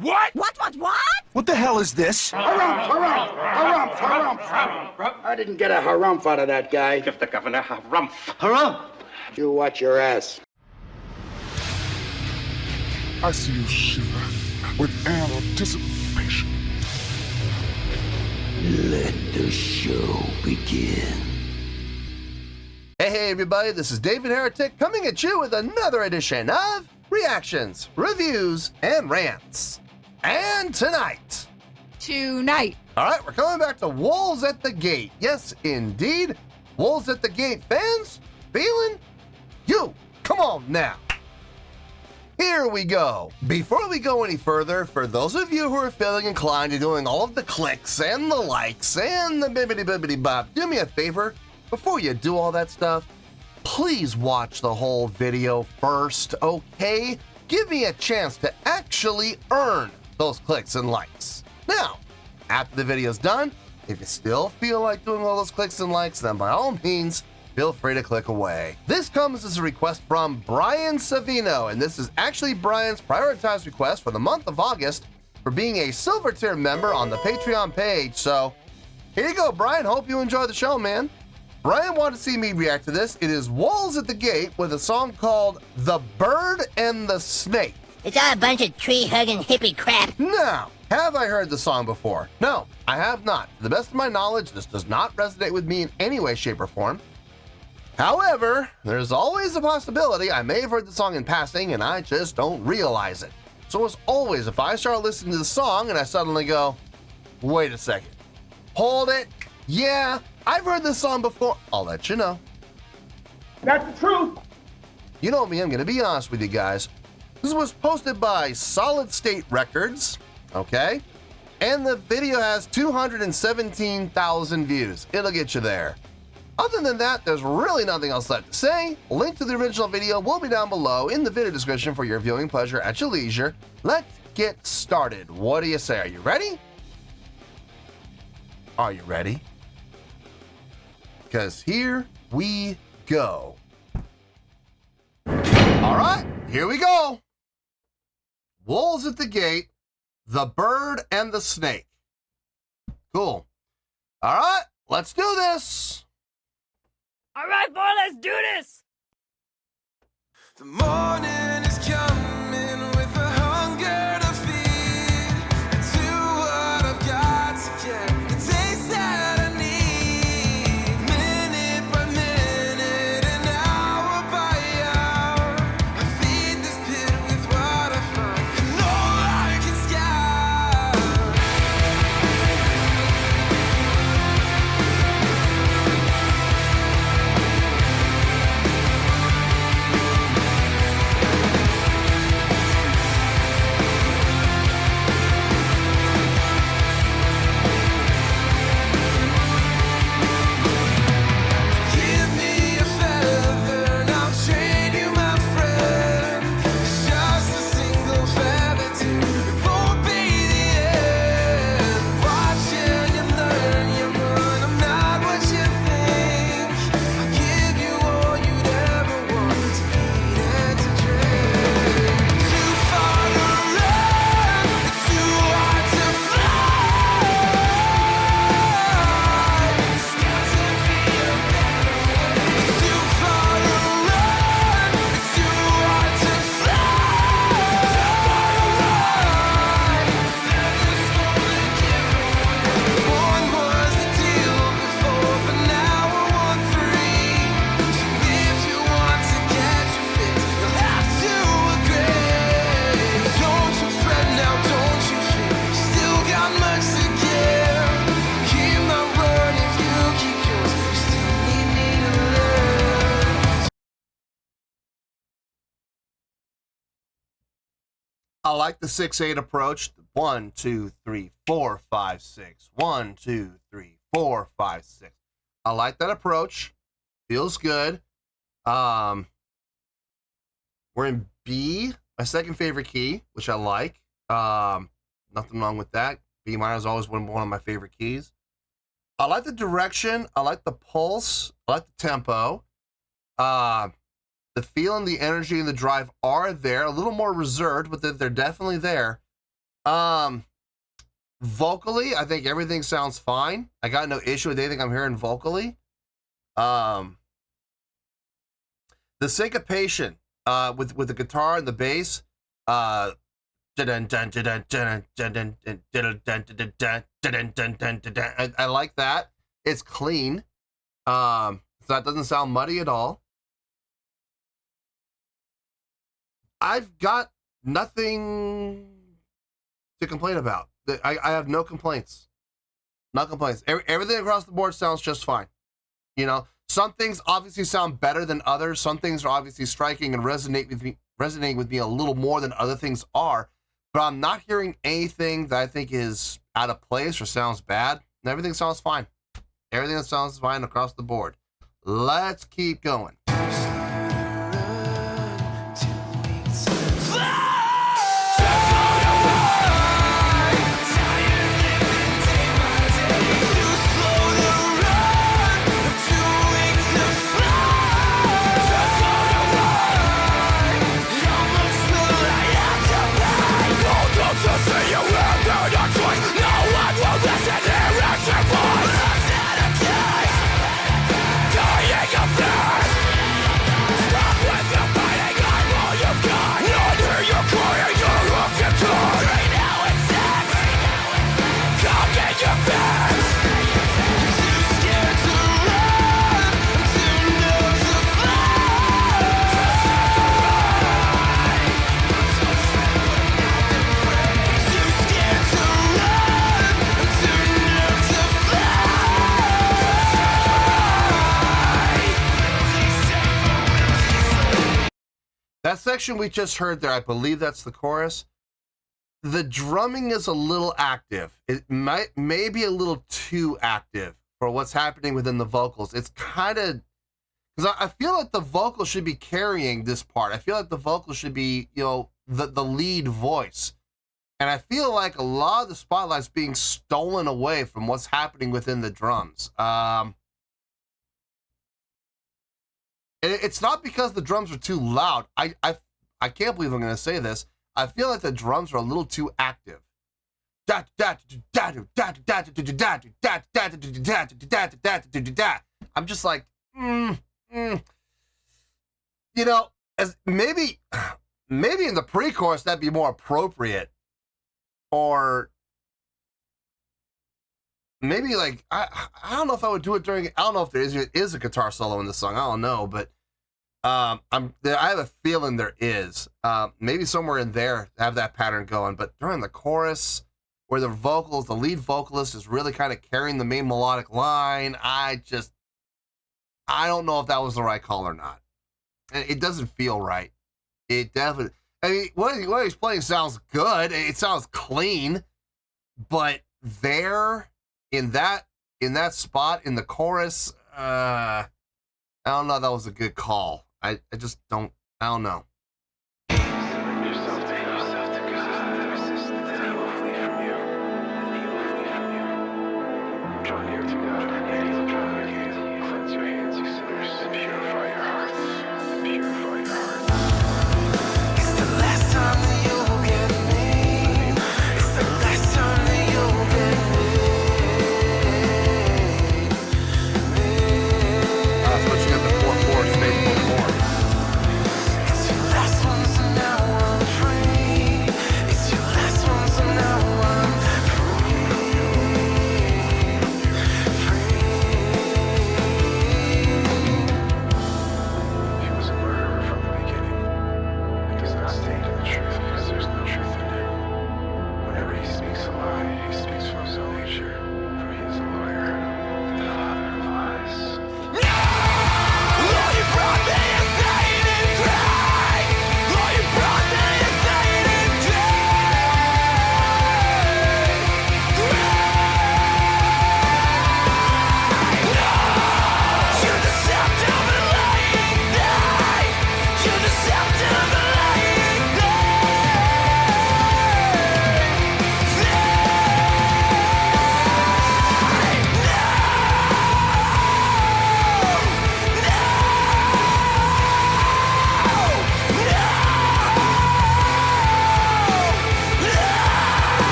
What? What? What the hell is this? Harumph. I didn't get a harumph out of that guy. Give the governor harumph. Harumph! You watch your ass. I see you shiver with anticipation. Let the show begin. Hey everybody, this is David Heretic coming at you with another edition of Reactions, Reviews, and Rants. And tonight, alright, we're coming back to Wolves at the Gate. Yes, indeed, Wolves at the Gate fans, feeling you. Come on now. Here we go. Before we go any further, for those of you who are feeling inclined to doing all of the clicks and the likes and the bibbidi bop, do me a favor. Before you do all that stuff, please watch the whole video first, okay? Give me a chance to actually earn those clicks and likes. Now, after the video's done, if you still feel like doing all those clicks and likes, then by all means, feel free to click away. This comes as a request from Brian Savino, and this is actually Brian's prioritized request for the month of August for being a silver tier member on the Patreon page. So, here you go, Brian. Hope you enjoy the show, man. Brian wanted to see me react to this. It is Wolves at the Gate with a song called The Bird and the Snake. It's all a bunch of tree-hugging hippie crap. Now, have I heard the song before? No, I have not. To the best of my knowledge, this does not resonate with me in any way, shape, or form. However, there's always a possibility I may have heard the song in passing and I just don't realize it. So as always, if I start listening to the song and I suddenly go, wait a second, hold it, yeah, I've heard this song before, I'll let you know. That's the truth. You know me, I'm gonna be honest with you guys. This was posted by Solid State Records, okay? And the video has 217,000 views. It'll get you there. Other than that, there's really nothing else left to say. Link to the original video will be down below in the video description for your viewing pleasure at your leisure. Let's get started. What do you say? Are you ready? Are you ready? Because here we go. All right, here we go. Wolves at the Gate, The Bird and the Snake. Cool. All right, let's do this. All right, boy, let's do this. The morning is coming with a hunger to feed. And to what I've got to get, the taste that I need. Minute by minute and hour by hour, I feed this pit with what I find. And all I can scour. Give me a feather and I'll train you, my friend. It's just a single feather too. It won't be the end. Watch and you learn, I'm not what you think. I'll give you all you'd ever want to eat and to drink. Too far to run, it's too hard to fly. It's got to be a better way. It's too far to run, it's too hard to fly. Feathers gonna give away. One was the deal before, but now I want three. So if you want to get your fix, you'll have to agree. Don't you fret now, don't you fear. You still got much to give. Keep my word if you keep yours. You still need me to learn. I like the 6/8 approach. 1, 2, 3, 4, 5, 6. 1, 2, 3, 4, 5, 6. I like that approach. Feels good. We're in B, my second favorite key, which I like. Nothing wrong with that. B minor is always one of my favorite keys. I like the direction. I like the pulse. I like the tempo. The feeling, the energy, and the drive are there. A little more reserved, but they're definitely there. Vocally, I think everything sounds fine. I got no issue with anything I'm hearing vocally. The syncopation with the guitar and the bass, I like that. It's clean. So that doesn't sound muddy at all. I've got nothing to complain about. I have no complaints. No complaints. Everything across the board sounds just fine. You know, some things obviously sound better than others. Some things are obviously striking and resonating with me a little more than other things are. But I'm not hearing anything that I think is out of place or sounds bad. Everything sounds fine. Everything sounds fine across the board. Let's keep going. That section we just heard there, I believe that's the chorus. The drumming is a little active. It may be a little too active for what's happening within the vocals. It's kind of, because I feel like the vocal should be carrying this part. I feel like the vocal should be, you know, the lead voice. And I feel like a lot of the spotlight's being stolen away from what's happening within the drums. It's not because the drums are too loud. I can't believe I'm going to say this. I feel like the drums are a little too active. I'm just like, you know, as maybe in the pre-chorus that'd be more appropriate, or maybe like I don't know if I would do it during. I don't know if there is a guitar solo in the song. I don't know, but I have a feeling there is. Maybe somewhere in there have that pattern going. But during the chorus, where the lead vocalist is really kind of carrying the main melodic line, I don't know if that was the right call or not. It doesn't feel right. It definitely. I mean, what he's playing sounds good. It sounds clean, but there. In that spot in the chorus, I don't know if that was a good call. I just don't. I don't know.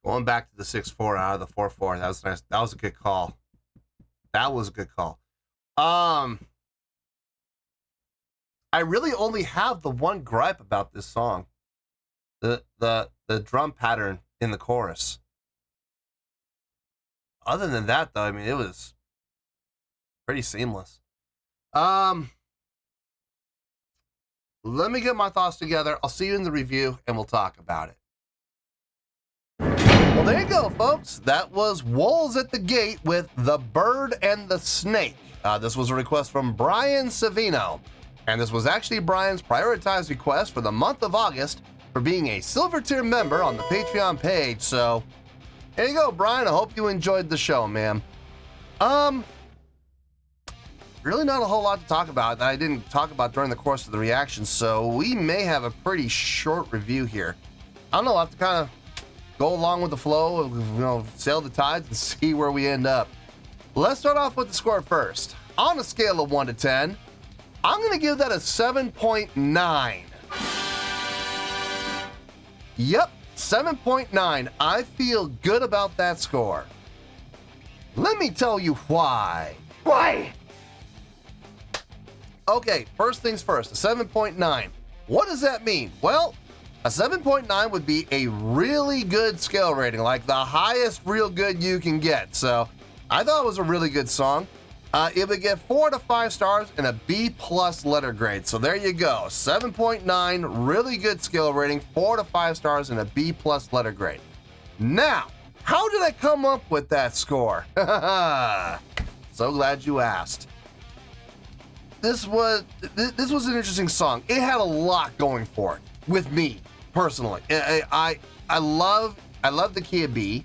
Going back to the 6-4 out of the 4-4. That was nice. That was a good call. That was a good call. I really only have the one gripe about this song. The drum pattern in the chorus. Other than that, though, I mean, it was pretty seamless. Let me get my thoughts together. I'll see you in the review, and we'll talk about it. Well, there you go, folks. That was Wolves at the Gate with The Bird and the Snake. This was a request from Brian Savino, and this was actually Brian's prioritized request for the month of August for being a silver tier member on the Patreon page. So, there you go, Brian. I hope you enjoyed the show, man. Really not a whole lot to talk about that I didn't talk about during the course of the reaction, so we may have a pretty short review here. I don't know, I'll have to kind of go along with the flow, sail the tides and see where we end up. Let's start off with the score first. On a scale of 1 to 10, I'm going to give that a 7.9. Yep, 7.9. I feel good about that score. Let me tell you why. Why? Okay, first things first, a 7.9. What does that mean? Well, a 7.9 would be a really good scale rating, like the highest real good you can get. So I thought it was a really good song. It would get 4 to 5 stars and a B+ letter grade. So there you go, 7.9, really good scale rating, 4 to 5 stars and a B+ letter grade. Now, how did I come up with that score? So glad you asked. This was an interesting song. It had a lot going for it with me personally. I love the key of B.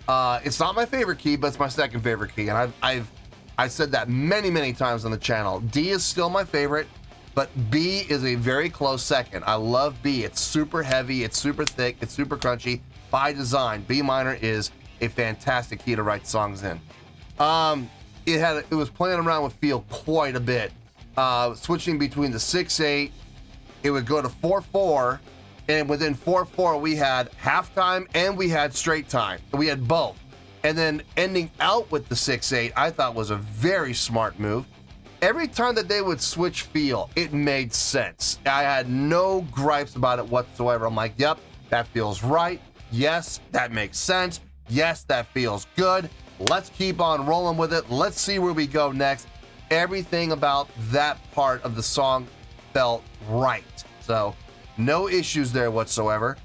It's not my favorite key, but it's my second favorite key, and I've said that many times on the channel. D is still my favorite, but B is a very close second. I love B. It's super heavy, it's super thick, it's super crunchy. By design, B minor is a fantastic key to write songs in. It was playing around with feel quite a bit. Switching between the 6/8, it would go to 4/4, and within 4/4 we had halftime and we had straight time. We had both, and then ending out with the 6/8, I thought was a very smart move. Every time that they would switch feel, it made sense. I had no gripes about it whatsoever. I'm like, yep, that feels right. Yes, that makes sense. Yes, that feels good. Let's keep on rolling with it. Let's see where we go next. Everything about that part of the song felt right. So no issues there whatsoever.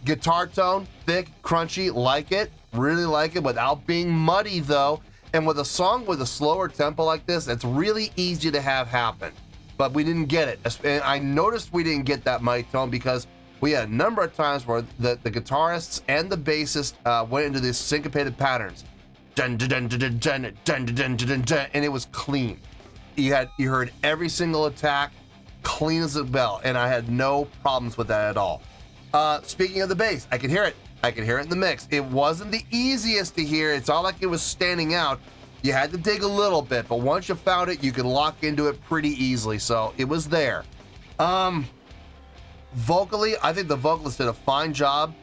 Guitar tone, thick, crunchy, like it. Really like it without being muddy though. And with a song with a slower tempo like this, it's really easy to have happen. But we didn't get it. And I noticed we didn't get that muddy tone because we had a number of times where the guitarists and the bassist went into these syncopated patterns. Dun, dun, dun, dun, dun, dun, dun, dun, dun, dun, and it was clean. You heard every single attack clean as a bell, and I had no problems with that at all. Speaking of the bass, I could hear it. I could hear it in the mix. It wasn't the easiest to hear. It's not like it was standing out. You had to dig a little bit, but once you found it, you could lock into it pretty easily. So it was there. Vocally, I think the vocalist did a fine job.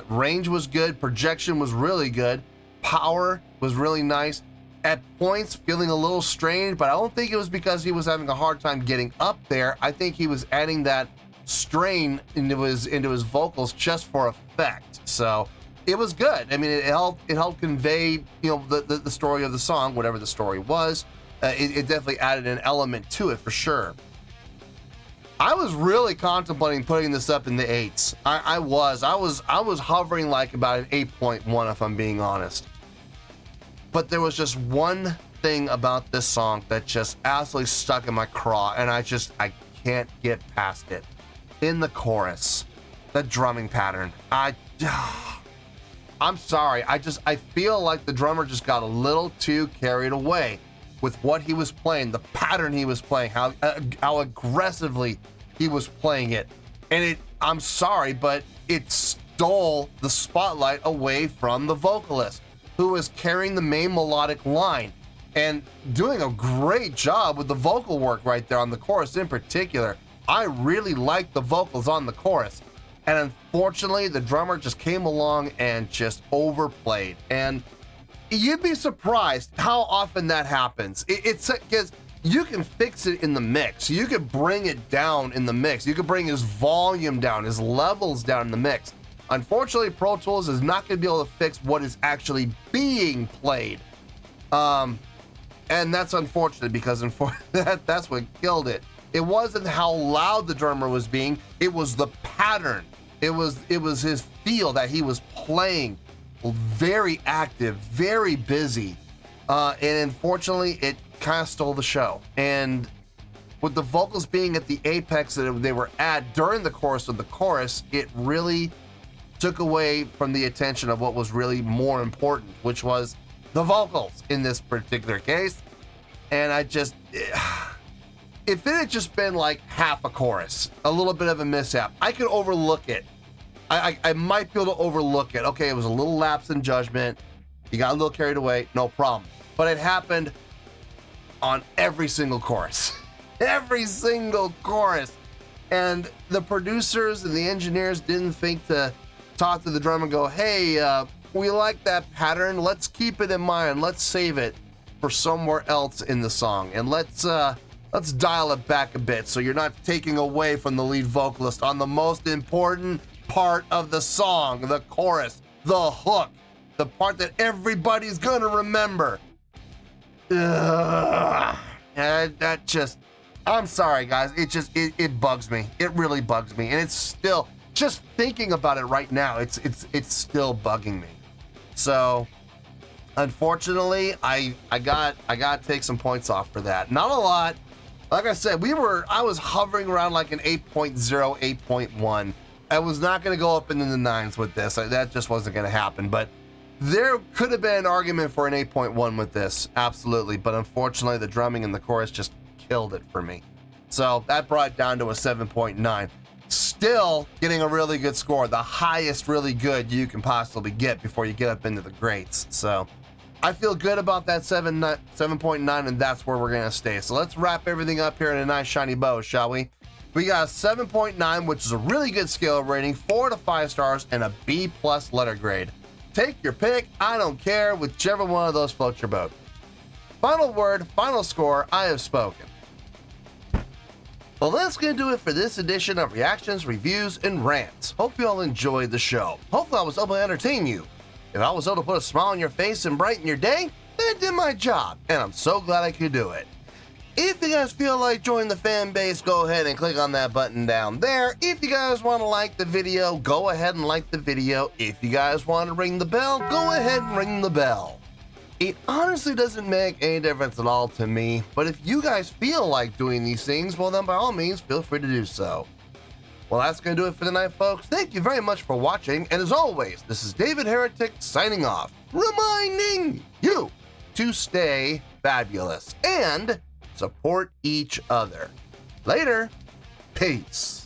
Range was good. Projection was really good. Power was really nice. At points, feeling a little strained, but I don't think it was because he was having a hard time getting up there. I think he was adding that strain into his vocals just for effect. So it was good. I mean, it helped convey, the story of the song, whatever the story was. It definitely added an element to it for sure. I was really contemplating putting this up in the 8s. I was hovering like about an 8.1 if I'm being honest. But there was just one thing about this song that just absolutely stuck in my craw, and I can't get past it. In the chorus, the drumming pattern. I'm sorry. I feel like the drummer just got a little too carried away with what he was playing, the pattern he was playing, how aggressively he was playing it. And I'm sorry, but it stole the spotlight away from the vocalist, who was carrying the main melodic line and doing a great job with the vocal work right there on the chorus in particular. I really liked the vocals on the chorus. And unfortunately, the drummer just came along and just overplayed. And you'd be surprised how often that happens. It's because you can fix it in the mix. You could bring it down in the mix. You could bring his volume down, his levels down in the mix. Unfortunately, Pro Tools is not going to be able to fix what is actually being played. And that's unfortunate because that's what killed it. It wasn't how loud the drummer was being, it was the pattern. It was his feel that he was playing. Very active, very busy. And unfortunately, it kind of stole the show. And with the vocals being at the apex that they were at during the chorus of the chorus, it really took away from the attention of what was really more important, which was the vocals in this particular case. And if it had just been like half a chorus, a little bit of a mishap, I could overlook it. I might be able to overlook it. Okay, it was a little lapse in judgment. You got a little carried away, no problem. But it happened on every single chorus. Every single chorus. And the producers and the engineers didn't think to talk to the drummer and go, hey, we like that pattern. Let's keep it in mind. Let's save it for somewhere else in the song. And let's dial it back a bit so you're not taking away from the lead vocalist on the most important part of the song, the chorus, the hook, the part that everybody's gonna remember. And that just, I'm sorry guys, it bugs me. It really bugs me. And it's still, just thinking about it right now, it's still bugging me. So unfortunately, I got to take some points off for that. Not a lot. Like I said, I was hovering around like an 8.0, 8.1. I was not going to go up into the 9s with this. That just wasn't going to happen. But there could have been an argument for an 8.1 with this, absolutely. But unfortunately, the drumming in the chorus just killed it for me. So that brought it down to a 7.9. Still getting a really good score, the highest really good you can possibly get before you get up into the greats. So I feel good about that 7.9, and that's where we're going to stay. So let's wrap everything up here in a nice shiny bow, shall we? We got a 7.9, which is a really good scale rating, 4 to 5 stars, and a B+ letter grade. Take your pick, I don't care, whichever one of those floats your boat. Final word, final score, I have spoken. Well, that's going to do it for this edition of Reactions, Reviews, and Rants. Hope you all enjoyed the show. Hopefully I was able to entertain you. If I was able to put a smile on your face and brighten your day, then I did my job, and I'm so glad I could do it. If you guys feel like joining the fan base, go ahead and click on that button down there. If you guys want to like the video, go ahead and like the video. If you guys want to ring the bell, go ahead and ring the bell. It honestly doesn't make any difference at all to me, but if you guys feel like doing these things, well then by all means, feel free to do so. Well, that's going to do it for tonight, folks. Thank you very much for watching, and as always, this is David Heretic signing off, reminding you to stay fabulous and support each other. Later. Peace.